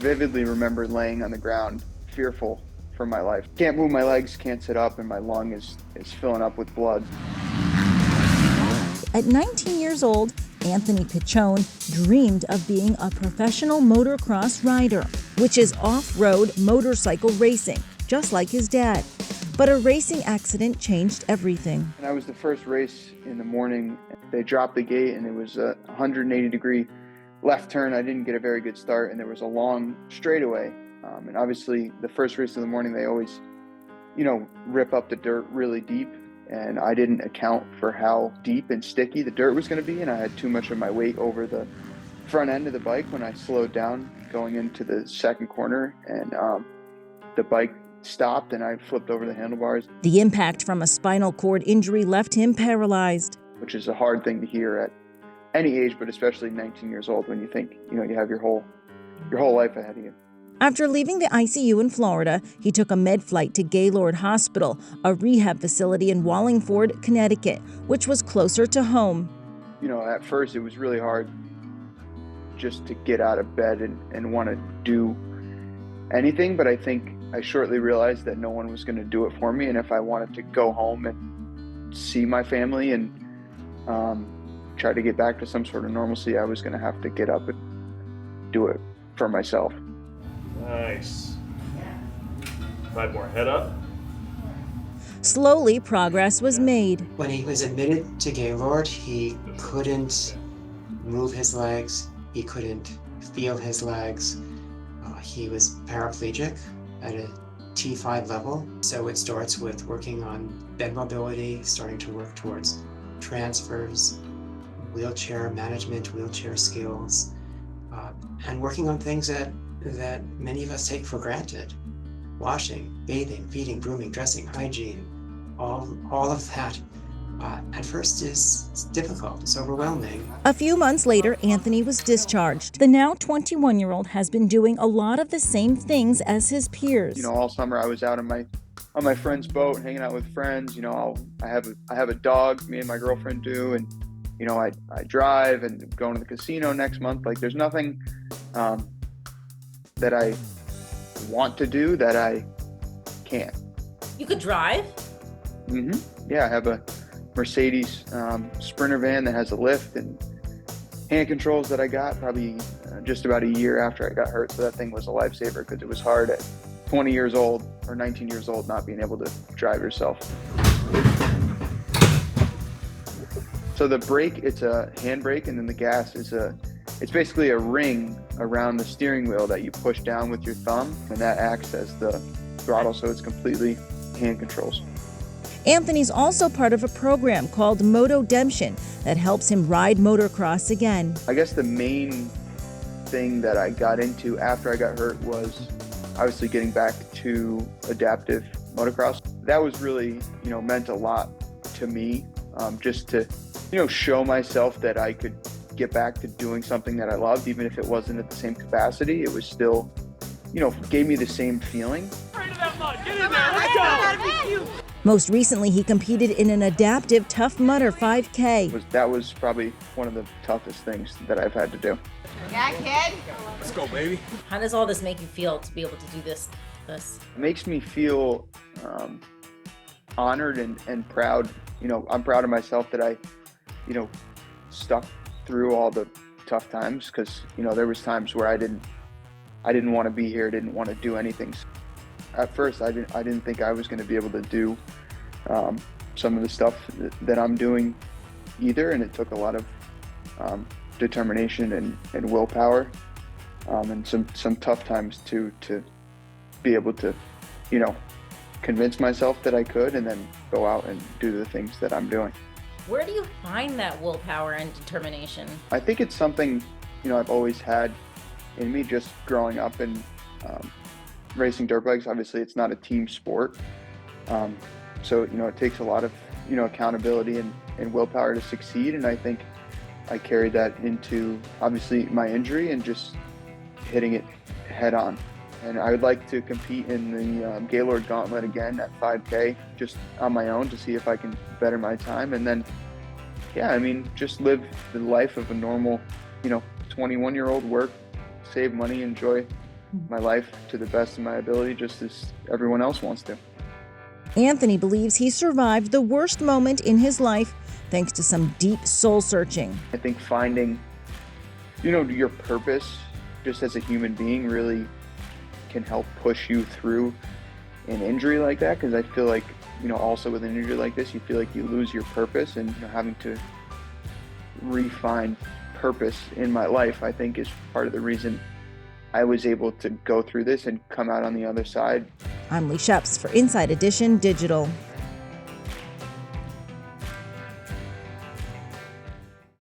Vividly remember laying on the ground, fearful for my life. Can't move my legs, can't sit up, and my lung is filling up with blood. At 19 years old, Anthony Picchioni dreamed of being a professional motocross rider, which is off-road motorcycle racing, just like his dad. But a racing accident changed everything. And I was the first race in the morning. They dropped the gate and it was a 180-degree left turn. I didn't get a very good start and there was a long straightaway. And obviously the first race of the morning, they always, rip up the dirt really deep. And I didn't account for how deep and sticky the dirt was going to be. And I had too much of my weight over the front end of the bike when I slowed down going into the second corner. And the bike stopped and I flipped over the handlebars. The impact from a spinal cord injury left him paralyzed. Which is a hard thing to hear at any age, but especially 19 years old when you think, you have your whole life ahead of you. After leaving the ICU in Florida, he took a med flight to Gaylord Hospital, a rehab facility in Wallingford, Connecticut, which was closer to home. At first it was really hard just to get out of bed and want to do anything, but I think I shortly realized that no one was going to do it for me, and if I wanted to go home and see my family and try to get back to some sort of normalcy, I was going to have to get up and do it for myself. Nice. 5 more. Head up. Slowly, progress was made. When he was admitted to Gaylord, he couldn't move his legs. He couldn't feel his legs. He was paraplegic at a T5 level. So it starts with working on bed mobility, starting to work towards transfers, wheelchair management, wheelchair skills, and working on things that many of us take for granted. Washing, bathing, feeding, grooming, dressing, hygiene, all of that at first is difficult, it's overwhelming. A few months later, Anthony was discharged. The now 21-year-old has been doing a lot of the same things as his peers. All summer I was out on my friend's boat, hanging out with friends. I have a dog, me and my girlfriend do, and I drive and going to the casino next month. Like there's nothing that I want to do that I can't. You could drive? Yeah, I have a Mercedes Sprinter van that has a lift and hand controls that I got probably just about a year after I got hurt. So that thing was a lifesaver because it was hard at 20 years old or 19 years old not being able to drive yourself. So the brake, it's a handbrake, and then the gas it's basically a ring around the steering wheel that you push down with your thumb, and that acts as the throttle, so it's completely hand controls. Anthony's also part of a program called Motodemption that helps him ride motocross again. I guess the main thing that I got into after I got hurt was obviously getting back to adaptive motocross. That was really, meant a lot to me, just to, show myself that I could get back to doing something that I loved, even if it wasn't at the same capacity. It was still, gave me the same feeling. Right to that mud. Get in there. Let's go. Most recently, he competed in an adaptive Tough Mudder 5K. That was probably one of the toughest things that I've had to do. Yeah, kid. Let's go, baby. How does all this make you feel to be able to do this? It makes me feel honored and proud. I'm proud of myself that I, stuck through all the tough times, because, there was times where I didn't want to be here, didn't want to do anything. At first, I didn't think I was going to be able to do some of the stuff that I'm doing either, and it took a lot of determination and willpower, and some tough times too, to be able to, convince myself that I could, and then go out and do the things that I'm doing. Where do you find that willpower and determination? I think it's something, I've always had in me, just growing up and racing dirt bikes. Obviously, it's not a team sport, so it takes a lot of accountability and willpower to succeed. And I think I carried that into obviously my injury and just hitting it head on. And I would like to compete in the Gaylord Gauntlet again at 5K, just on my own, to see if I can better my time. And then, just live the life of a normal, 21-year-old, work, save money, enjoy my life to the best of my ability, just as everyone else wants to. Anthony believes he survived the worst moment in his life thanks to some deep soul searching. I think finding, your purpose just as a human being really can help push you through an injury like that, because I feel like, also with an injury like this, you feel like you lose your purpose, and having to refine purpose in my life, I think, is part of the reason I was able to go through this and come out on the other side. I'm Lee Sheps for Inside Edition Digital.